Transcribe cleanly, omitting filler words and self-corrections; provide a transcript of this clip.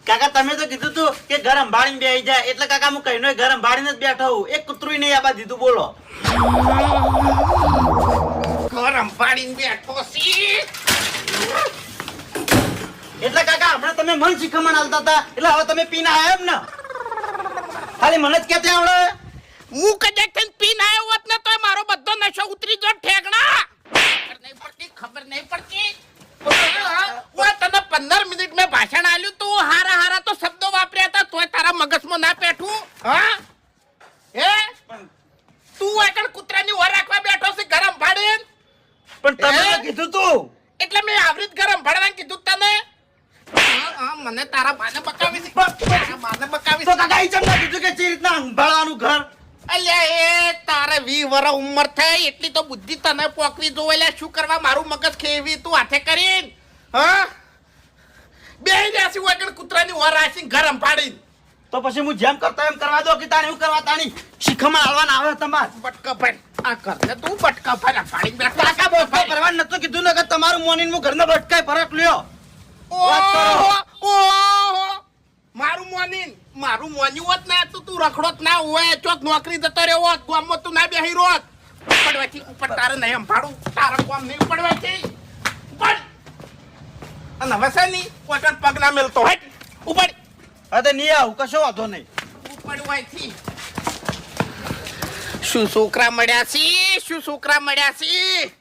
કાકા તમે તો કીધું તું કે ઘર સંભાળીને બેહી જાય એટલે કાકા હું કહીનો ઘર સંભાળીને જ બેઠો હું એક કૂતરું નહીં આબા દીધું બોલો ઘર સંભાળીને બેઠો છી એટલે કાકા હમણાં તમે મન શીખમણ આલતા હતા એટલે હવે તમે પીને આયા એમ ને ખાલી મને જ કહેતે આવડે હું કદાચ થઈને પીને આવ્યો હોત ને તોય મારો બધો નશો ઉતરી જો ઠેકણા ખબર નહીં પડતી ઓય તને 15 મિનિટ મેં ભાષણ આલ્યું તું હારા તો શબ્દો વાપર્યા હતા તોય તારા મગજમાં ના પેઠું હા હે તું આગળ કૂતરાની ઓર રાખવા બેઠો છે ગરમ ભાડીને પણ તમે તો કીધું તું એટલે મેં આવરીત ગરમ ભાડવાનું કીધું તને મને તારા બાને બકાવી છે તારા બાને બકાવી તો કાકા ઈ ચમ ના કીધું કે જે રીતના સંભાળવાનું ઘર અલ્યા એ તારે 20 વર્ષ ઉંમર થઈ એટલી તો બુદ્ધિ તને પોકવી જોવે લે શું કરવા મારું મગજ ખેવી તું હાથે કરીને હા બેહી જાસી વગર કૂતરાની ઓર રાખીને ગરમ પાડીને તો પછી હું જેમ કરતો એમ કરવા દો કે તાણી હું કરવા તાણી શીખમણ આલવાના આવે તમાર બટકા ભાઈ આ કરને તું બટકા ભાઈ પાડીને બેઠા કાકા બટકા ભરવાનું નતું કીધું ને કે તમારું મોનીન હું ઘરનો બટકાય ફરક લ્યો ઓહો મારું મોન્યું હોત ને તો તું રખડોત ના હોય ચોક નોકરી જતો રહ્યો હોત ગામમાં તું ના બેહી રોત પડવાથી ઉપર તારે નહીં સંભાળું તારા ગામ નહીં પડવાથી ઉપર અને હવે છે ની કોઈ પગ ના મેલતો હટ ઉપર અરે નહીં આવું કશો વાંધો નહીં ઉપડવાથી શું છોકરા મળ્યા છે